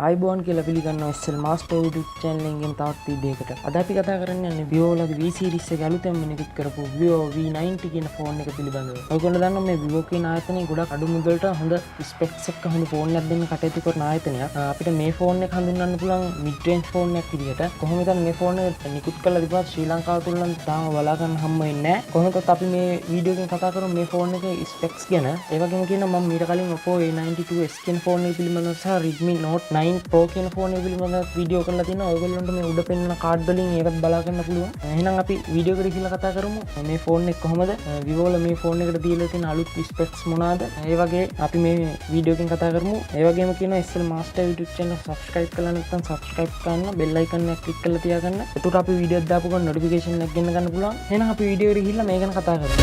iBoan කියලා පිළිගන්නවා SL Master YouTube channel එකෙන් තවත් වීඩියෝ එකකට. අද අපි කතා කරන්න යන්නේ Vivo වලගේ V series එක අලුතෙන් මිනිකුත් කරපු Vivo V90 කියන ෆෝන් එක පිළිබඳව. ඔයගොල්ලෝ දන්නවා මේ Vivo කියන ආයතනයේ ගොඩක් අඩු මුදලට හොඳ ස්පෙක්ස් එක්ක හොඳ ෆෝන් එකක් දෙන්න කටයුතු කරන ආයතනයක්. අපිට මේ ෆෝන් එක හඳුන්වන්න පුළුවන් mid range ෆෝන් එකක් විදිහට. කොහොමද මේ ෆෝන් එක නිකුත් කරලා තිබුණත් ශ්‍රී ලංකාව තුල නම් තාම බලා ගන්න හම්බ වෙන්නේ නැහැ. කොහොමද අපි මේ වීඩියෝ එකෙන් කතා කරමු මේ ෆෝන් එකේ ස්පෙක්ස් ගැන. ඒ වගේම කියනවා මම මීට කලින් Oppo A92s කියන ෆෝන් එක පිළිබඳව සහ Redmi Note 9 Pro කියන ෆෝන් එක පිළිබඳව වීඩියෝ කරලා තියෙනවා. ඔයගොල්ලන්ට මේ උඩ පෙන්නන කාඩ් වලින් ඒකත් බලා ගන්න පුළුවන්. එහෙනම් අපි වීඩියෝ එකට ගිහලා කතා කරමු. මේ ෆෝන් එක කොහොමද? Vivo වල මේ ෆෝන් එකට දීලා තියෙන අලුත් ස්පෙක්ස් මොනවාද? ඒ වගේ අපි මේ වීඩියෝ එකෙන් කතා කරමු. ඒ වගේම කියනවා SL Master YouTube channel subscribe කරලා නැත්නම් subscribe කරන්න, bell icon එක click කරලා තියාගන්න. එතකොට අපි වීඩියෝ දාපු ගමන් notification එක ගෙන්න ගන්න පුළුවන්. එහෙනම් අපි වීඩියෝ එකට ගිහලා මේක ගැන කතා කරමු.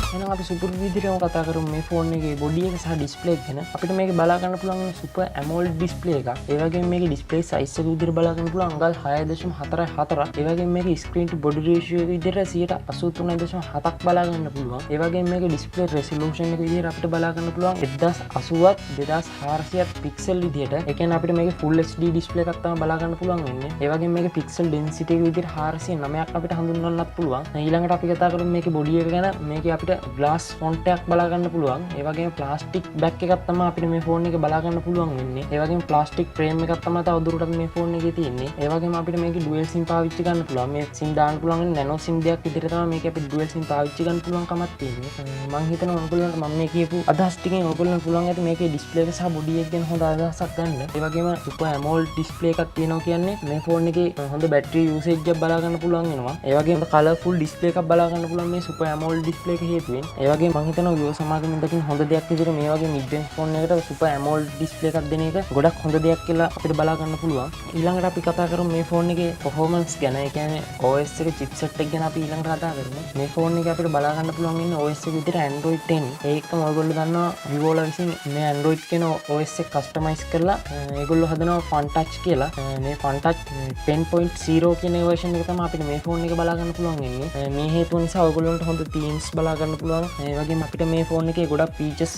එහෙනම් අපි සුපර් විදිහටම කතා කරමු මේ ෆෝන් එකේ බොඩි එක සහ ඩිස්ප්ලේ එක ගැන. අපිට මේක බලා ගන්න පුළුවන් සුපර් AMOLED ඩිස්ප්ලේ එකක්. ඒ වගේම මේකේ ඩිස්ප්ලේ සයිස් එක විදිහට බලා ගන්න පුළුවන් අඟල් 6.44. ඒ වගේම මේකේ ස්ක්‍රීන් ටු බොඩි රේෂියෝ එක විදිහට 83.7ක් බලා ගන්න පුළුවන්. ඒ වගේම මේකේ ඩිස්ප්ලේ රෙසලූෂන් එක විදිහට අපිට බලා ගන්න පුළුවන් 1080ත් 2400ත් පික්සල් විදිහට. ඒ කියන්නේ අපිට මේකේ full HD ඩිස්ප්ලේ එකක් තමයි බලා ගන්න පුළුවන් වෙන්නේ. ඒ වගේම මේකේ පික්සල් ඩෙන්සිටි එක විදිහට 409ක් අපිට හඳුන්වන්නත් පුළුවන්. ඊළඟට අපි කතා කරමු මේකේ බොඩි එක ගැන. මේකේ අපිට glass font එකක් බලා ගන්න පුළුවන්. ඒ වගේම plastic back එකක් තමයි අපිට මේ ෆෝන් එක බලා ගන්න පුළුවන් වෙන්නේ. ඒ වගේම plastic frame එකක් තමයි තවදුරටත් මේ ෆෝන් එකේ තියෙන්නේ. ඒ වගේම අපිට මේකේ dual sim පාවිච්චි කරන්න පුළුවන්. මේ sim දාන්න පුළුවන් nano sim දෙයක් විදිහට තමයි මේක අපිට dual sim පාවිච්චි කරන්න පුළුවන් කමක් තියෙන්නේ. මම හිතනවා ඔයගොල්ලන්ට මම මේ කියපු අදහස් ටිකෙන් ඔයගොල්ලන්ට පුළුවන් ඇති මේකේ display එක සහ body එක ගැන හොඳ අදහසක් ගන්න. ඒ වගේම super AMOLED display එකක් තියෙනවා කියන්නේ මේ ෆෝන් එකේ හොඳ battery usage එකක් බලා ගන්න පුළුවන් වෙනවා. ඒ වගේම colourful display එකක් බලා ගන්න පුළුවන් මේ super AMOLED display එක හේතුවෙන්. ඒ වගේම මම හිතනවා Vivo සමාගමෙන් දකින්න හොඳ දෙයක් විදිහට මේ වගේ mid range ෆෝන් එකකට super AMOLED display එකක් දෙන එක ගොඩක් හොඳ දෙයක් කියලා අපිට බලා ගන්න පුළුවන්. ඊළඟට අපි කතා කරමු මේ ෆෝන් එකේ performance ගැන. ඒ කියන්නේ OS එක chipset එක ගැන අපි ඊළඟට කතා කරමු. මේ ෆෝන් එකේ අපිට බලා ගන්න පුළුවන් ඉන්නේ OS එක විදිහට Android 10. ඒකම ඔයගොල්ලෝ දන්නවා Vivo වල විසින් මේ Android කියන OS එක customize කරලා ඒගොල්ලෝ හදනවා Fun Touch කියලා. මේ Fun Touch 10.0 කියන version එක තමයි අපිට මේ ෆෝන් එක බලා ගන්න පුළුවන් වෙන්නේ. මේ හේතුව නිසා ඔයගොල්ලන්ට හොඳ themes බලා ගන්න පුළුවන්. ඒ වගේම අපිට මේ ෆෝන් එකේ ගොඩක් features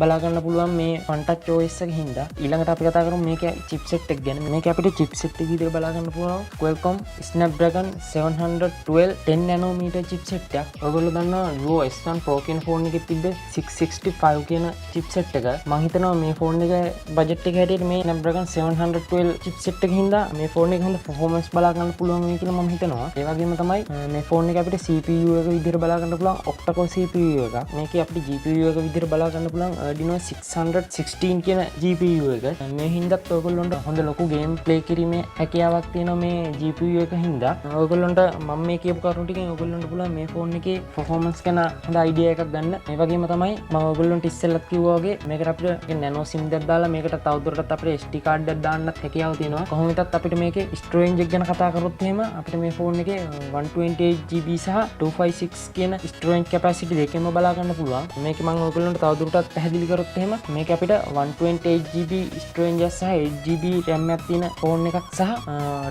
බලා ගන්න පුළුවන් මේ Fun Touch OS එකකින් හින්දා. ඊළඟට අපි කතා කරමු මේකේ chipset එක ගැන. මේක අපිට chipset එක විදිහට බලා ගන්න පුළුවන් Qualcomm Snapdragon 712 10 nanometer chipset එකක්. ඔයගොල්ලෝ දන්නවා Vivo S1 Pro කියන ෆෝන් එකේ තිබ්බ 665 කියන chipset එක. මම හිතනවා මේ ෆෝන් එක budget එක හැටියට මේ Snapdragon 712 chipset එකකින් හින්දා මේ ෆෝන් එක හොඳ performance බලා ගන්න පුළුවන් වෙයි කියලා මම හිතනවා. ඒ වගේම තමයි මේ ෆෝන් එක අපිට CPU එක විදිහට බලා ගන්න පුළුවන් octa-core CPU එකක්. මේකේ අපිට GPU එක විදිහට බලා ගන්න පුළුවන් Adreno 616 කියන GPU එක. මේ හින්දාත් ඔයගොල්ලන්ට හොඳ ලොකු game play කිරීමේ හැකියාවක් තියෙනවා මේ GPU එක හින්දා. ඔයගොල්ලන්ට මම මේ කියපු කරුණු ටිකෙන් ඔයගොල්ලන්ට පුළුවන් මේ ෆෝන් එකේ performance ගැන හොඳ idea එකක් ගන්න. ඒ වගේම තමයි මම ඔයගොල්ලන්ට ඉස්සෙල්ලත් කිව්වා වගේ මේකට අපිට nano sim දෙයක් දාලා මේකට තවදුරටත් අපිට SD card එකක් දාන්නත් හැකියාව තියෙනවා. කොහොම වෙතත් අපිට මේකේ storage එක ගැන කතා කරොත් එහෙම අපිට මේ ෆෝන් එකේ 128GB සහ 256 කියන storage capacity දෙකෙන්ම බලා ගන්න පුළුවන්. මේක මම ඔයගොල්ලන්ට තවදුරටත් පැහැදිලි කරොත් එහෙම මේක අපිට 128GB storage සහ 8GB RAM එකක් තියෙන ෆෝන් එකක් සහ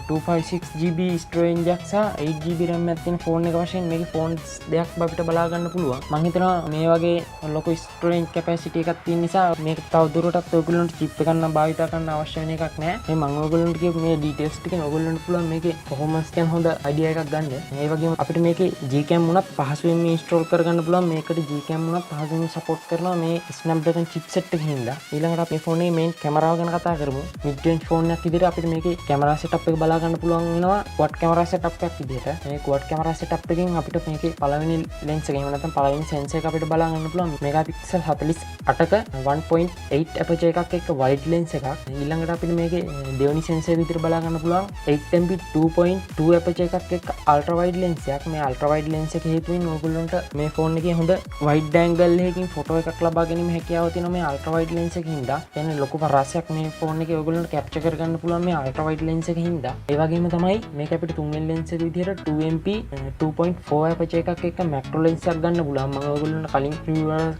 256GB storage එකක් සහ 8GB RAM එකක් තියෙන ෆෝන් එක වශයෙන් මේකේ ෆෝන්ස් දෙකක් අපිට බලා ගන්න පුළුවන්. මම හිතනවා මේ වගේ ලොකු storage capacity එකක් තියෙන නිසා මේක තවදුරටත් ඔයගොල්ලන්ට chip එකක් නම් භාවිත කරන්න අවශ්‍ය වෙන එකක් නෑ. මේ මම ඔයගොල්ලන්ට කියපු මේ details ටිකෙන් ඔයගොල්ලන්ට පුළුවන් මේකේ performance ගැන හොඳ idea එකක් ගන්න. ඒ වගේම අපිට මේකේ Gcam උනත් පහසුවෙන් install කරගන්න පුළුවන්. මේකට Gcam උනත් පහසුවෙන් support කරනවා මේ Snapdragon chipset එකකින් හින්දා. ඊළඟට අපි මේ ෆෝනේ main කැමරාව ගැන කතා කරමු. mid range ෆෝන් එකක් විදිහට අපිට මේකේ කැමරා setup එක බලා ගන්න පුළුවන් වෙනවා quad camera setup එකක් විදිහට. මේ quad camera setup එකෙන් අපිට මේකේ පළවෙනි lens එක එහෙම නැත්නම් පළවෙනි sensor එක අපිට බලා ගන්න පුළුවන් megapixel 48ක 1.8 aperture එකක් එක්ක wide lens එකක්. ඊළඟට අපිට මේකේ දෙවෙනි sensor විදිහට බලා ගන්න පුළුවන් 8MP 2.2 aperture එකක් එක්ක ultra wide lens එකක්. මේ ultra wide lens එක හේතුවෙන් ඔයගොල්ලන්ට මේ ෆෝන් එකේ හොඳ wide angle එකකින් ෆොටෝ එකක් ලබා ගැනීම හැකියාව තියෙනවා මේ ultra wide lens එකකින් හින්දා. කියන්නේ ලොකු පරාසයක් මේ ෆෝන් එකේ ඔයගොල්ලන්ට capture කරගන්න පුළුවන් මේ ultra wide lens එකකින් හින්දා. ඒ වගේම තමයි මේක අපිට තුන්වෙනි lens එක විදිහට 2MP 2.4 aperture එකක් එක්ක macro lens එකක් ගන්න පුළුවන්. මම ඔයගොල්ලන්ට කලින්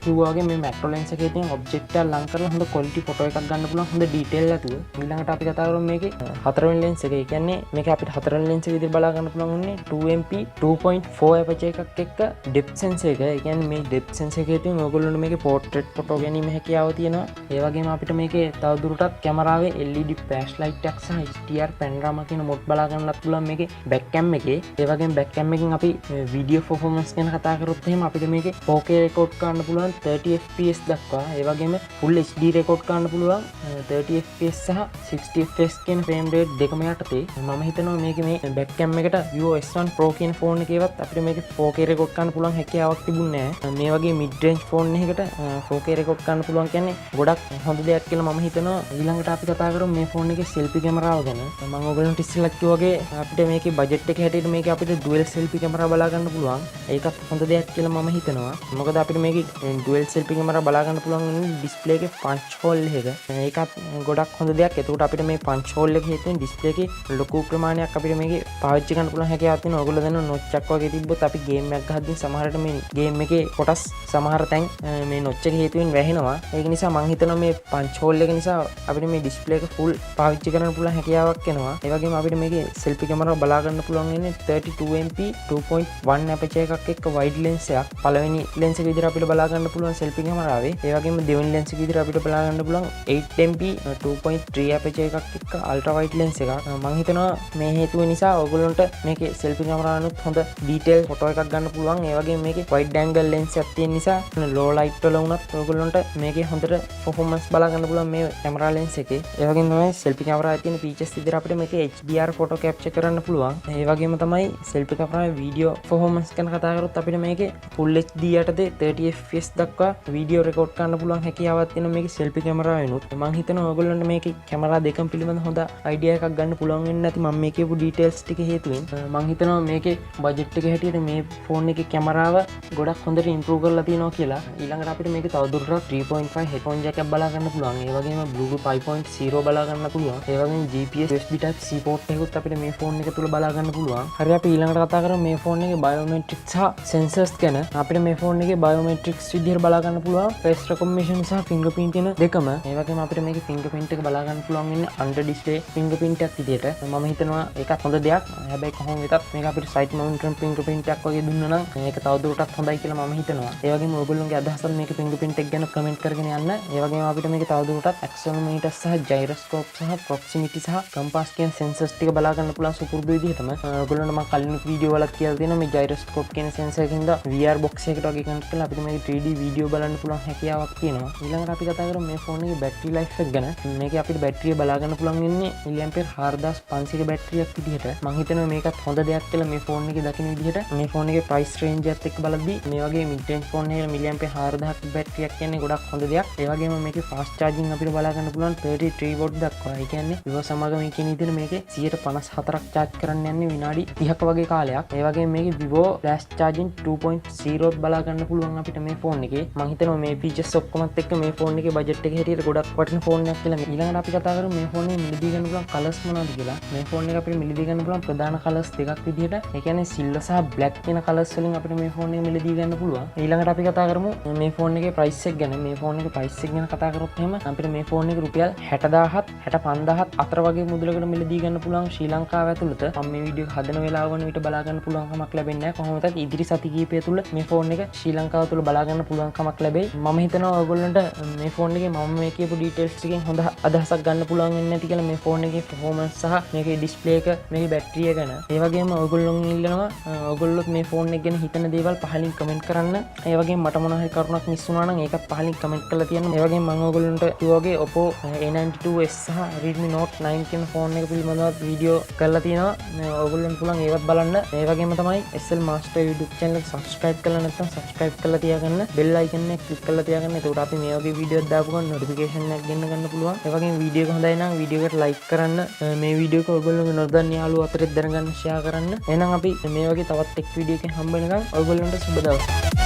කිව්වා වගේ මේ macro lens එකේ තියෙන object එක ලං කරලා හොඳ quality ෆොටෝ එකක් ගන්න පුළුවන් හොඳ detail ඇතුව. ඊළඟට අපි කතා කරමු මේකේ හතරවෙනි lens එක. ඒ කියන්නේ මේක අපිට හතරවෙනි lens එක විදිහට බලා ගන්න පුළුවන් උන්නේ 2MP 2.4 aperture එකක් එක්ක depth sensor එක. ඒ කියන්නේ මේ depth sensor එකේ තියෙන ඔයගොල්ලන්ට මේකේ portrait photo ගැනීම හැකියාව තියෙනවා. ඒ වගේම අපිට මේකේ තවදුරටත් කැමරාවේ LED flash light එකක් සහ HDR panorama කියන මොඩ් බලා ගන්නත් පුළුවන් මේකේ back cam එකේ. ඒ වගේම back cam එකෙන් අපි video performance ගැන කතා කරොත් එහෙම අපිට මේකේ 4K record කරන්න පුළුවන් 30 fps දක්වා. ඒ වගේම full HD record කරන්න පුළුවන් 30 fps සහ 60 fps කියන frame rate දෙකම යටතේ. මම හිතනවා මේකේ මේ back cam එකට Vivo S1 Pro කියන ෆෝන් එකේවත් අපිට මේකේ 4K record කරන්න පුළුවන් හැකියාවක් තිබුණේ නැහැ. මේ වගේ mid range ෆෝන් එකකට 4K record කරන්න පුළුවන් කියන්නේ ගොඩක් හොඳ දෙයක් කියලා මම හිතනවා. ඊළඟට අපි කතා කරමු මේ ෆෝන් එකේ selfie කැමරාව ගැන. මම ඔයගොල්ලන්ට ඉස්සෙල්ලා කිව්වා වගේ අපිට මේකේ බජට් එක හැටියට මේක අපිට dual selfie කැමරා බලා ගන්න පුළුවන්. ඒකත් හොඳ දෙයක් කියලා මම හිතනවා. මොකද අපිට මේකේ dual selfie කැමරා බලා ගන්න පුළුවන් display එකේ punch hole එක. ඒකත් ගොඩක් හොඳ දෙයක්. එතකොට අපිට මේ punch hole එක හේතුවෙන් display එකේ ලොකු ප්‍රමාණයක් අපිට මේකේ පාවිච්චි කරන්න පුළුවන් හැකියාවක් තියෙනවා. ඔයගොල්ලෝ දන්නවා notch එකක් වගේ තිබ්බොත් අපි game එකක් ගහද්දී සමහරට මේ game එකේ කොටස් සමහර තැන් මේ notch එක හේතුවෙන් වැහෙනවා. ඒක නිසා මම හිතනවා මේ punch hole එක නිසා අපිට මේ display එක full පාවිච්චි කරන්න පුළුවන් හැකියාවක් එනවා. ඒ වගේම අපිට මේකේ selfie camera බලා ගන්න පුළුවන් වෙන්නේ 32MP 2.1 aperture එකක් එක්ක wide lens එකක්. පළවෙනි lens එක විදිහට අපිට බලා ගන්න පුළුවන් selfie cameraවේ. ඒ වගේම දෙවෙනි lens එක විදිහට අපිට බලා ගන්න පුළුවන් 8MP 2.3 aperture එකක් එක්ක ultra wide lens එකක්. මම හිතනවා මේ හේතුව නිසා ඔයගොල්ලන්ට මේකේ selfie camera අනුත් හොඳ detail photo එකක් ගන්න පුළුවන්. ඒ වගේම මේකේ wide angle lens එකක් තියෙන නිසා low light වල වුණත් ඔයගොල්ලන්ට මේකේ හොඳට performance බලා ගන්න පුළුවන් මේ camera lens එකේ. ඒ වගේම තමයි selfie camera එකේ තියෙන features විදිහට අපිට මේකේ HDR photo capture කරන්න පුළුවන්. ඒ වගේම තමයි selfie camera video performance ගැන කතා කරොත් අපිට මේකේ full HD යටතේ 30 fps දක්වා video record කරන්න පුළුවන් හැකියාවක් තියෙන මේකේ selfie camera වෙනුත්. මම හිතනවා ඔයගොල්ලන්ට මේකේ camera දෙකම පිළිබඳ හොඳ idea එකක් ගන්න පුළුවන් වෙන්නේ නැති මම මේ කියපු details ටික හේතුවෙන්. මම හිතනවා මේකේ budget එක හැටියට මේ phone එකේ කැමරාව ගොඩක් හොඳට improve කරලා තියෙනවා කියලා. ඊළඟට අපිට මේකේ තවදුරටත් 3.5 headphone jack එකක් බලා ගන්න පුළුවන්. ඒ වගේම Bluetooth 5.0 බලා ගන්න පුළුවන්. ඒ වගේම GPS USB type C port එකකුත් අපිට මේ phone එක තුල බලා ගන්න පුළුවන්. හරි අපි ඊළඟට කතා කරමු මේ phone එකේ biometrics සහ sensors ගැන. අපිට මේ phone එකේ biometrics විදිහට බලා ගන්න පුළුවන් face recognition සහ fingerprint කියන දෙකම. ඒ වගේම අපිට මේකේ fingerprint එක බලා ගන්න පුළුවන් වෙන්නේ under display fingerprint එකක් විදිහට. මම හිතනවා ඒකත් හොඳ දෙයක්. හැබැයි කොහොම වෙතත් මේක අපිට side mounted fingerprint එකක් වගේ දුන්නා නම් මේක තවදුරටත් හොඳයි කියලා මම හිතනවා. ඒ වගේම ඔයගොල්ලෝගේ අදහසත් මේක fingerprint එක ගැන comment කරගෙන යන්න. ඒ වගේම අපිට මේක තවදුරටත් accelerometer සහ gyroscope සහ proximity සහ compass කියන sensors ටික බලා ගන්න පුළුවන් සුපුරුදු විදිහටම. ඔයගොල්ලන්ට මම කලින් වීඩියෝ වලත් කියලා තියෙනවා මේ gyroscope කියන sensor එකකින්ද VR box එකකට වගේ කනෙක්ට් කරලා අපිට මේක 3D වීඩියෝ බලන්න පුළුවන් හැකියාවක් තියෙනවා. ඊළඟට අපි කතා කරමු මේ phone එකේ battery life එක ගැන. මේකේ අපිට බැටරිය බලා ගන්න පුළුවන් වෙන්නේ mAh 4500 බැටරියක් විදිහට. මම හිතනවා මේකත් හොඳ දෙයක් කියලා මේ phone එකේ දකින්න විදිහට. මේ phone එකේ price range එකත් එක්ක බලද්දී මේ වගේ mid range phone එකේ mAh 4000ක් බැටරියක් කියන්නේ ගොඩක් හොඳ දෙයක්. ඒ වගේම මේකේ fast charging අපිට බලා ගන්න පුළුවන් 33 watt දක්වා. ඒ කියන්නේ Vivo සමග මේ කියන විදිහට මේකේ 154ක් charge කරන්න යන්නේ විනාඩි 30ක වගේ කාලයක්. ඒ වගේම මේකේ Vivo flash charging 2.0 බලා ගන්න පුළුවන් අපිට මේ phone එකේ. මම හිතනවා මේ features ඔක්කොමත් එක්ක මේ phone එකේ budget එක හැටියට ගොඩක් වටින phone එකක් කියලා. ඊළඟට අපි කතා කරමු මේ phone එකේ මිලදී ගන්න පුළුවන් colours මොනවද කියලා. මේ phone එක අපිට මිලදී ගන්න පුළුවන් ප්‍රධාන colours දෙකක් විදිහට. ඒ කියන්නේ silver සහ black කියන colours වලින් අපිට මේ phone එක මිලදී ගන්න පුළුවන්. ඊළඟට අපි කතා කරමු මේ phone එකේ price එක ගැන. මේ phone එකේ price එක ගැන කතා කරොත් එහෙම අපිට මේ phone එක රුපියල් 60000ත් 65000ත් අතර වගේ මුදලකට මිලදී ගන්න පුළුවන් ශ්‍රී ලංකාව ඇතුළත. මම මේ වීඩියෝ එක හදන වෙලාව වන විට බලා ගන්න පුළුවන් කමක් ලැබෙන්නේ නැහැ. කොහොමද ඉදිරි සති කිහිපය තුල මේ phone එක ශ්‍රී ලංකාව තුල බලා ගන්න පුළුවන් කමක් ලැබෙයි. මම හිතනවා ඔයගොල්ලන්ට මේ phone එකේ මම මේ කියපු details ටිකෙන් හොඳ අදහසක් ගන්න පුළුවන් වෙන්නේ නැති කියලා මේ phone එකේ performance සහ මේකේ display එක මේකේ බැටරිය ගැන. ඒ වගේම ඔයගොල්ලෝන් ඉල්ලනවා ඔයගොල්ලොත් මේ phone එක ගැන හිතන දේවල් පහලින් comment කරන්න. ඒ වගේම මට මොනවා හරි කරුණක් මිස් වුණා නම් ඒකත් පහලින් comment කරලා තියන්න. ඒ වගේම මම ඔයගොල්ලන්ට කිව්වාගේ Oppo A92s සහ Redmi Note 9 කියන phone එක පිළිබඳව වීඩියෝ කරලා තියෙනවා. ඔයගොල්ලන්ට පුළුවන් ඒවත් බලන්න. ඒ වගේම තමයි SL Master YouTube channel එක subscribe කරලා නැත්නම් subscribe කරලා තියාගන්න. bell icon එක click කරලා තියාගන්න. එතකොට අපි මේ වගේ වීඩියෝස් දාපු ගමන් notification එකක් ගෙන්න ගන්න පුළුවන්. ඒ වගේම වීඩියෝ එක හොඳයි නම් වීඩියෝ එකට like කරන්න. මේ වීඩියෝ එක ඔයගොල්ලෝගේ නොදන්න යාළුවෝ අතරේ දැනගන්න share කරන්න. එහෙනම් අපි මේ වගේ තවත් එක් වීඩියෝ එකකින් හම්බ වෙනකම් ඔයගොල්ලන්ට සුබ දවසක්.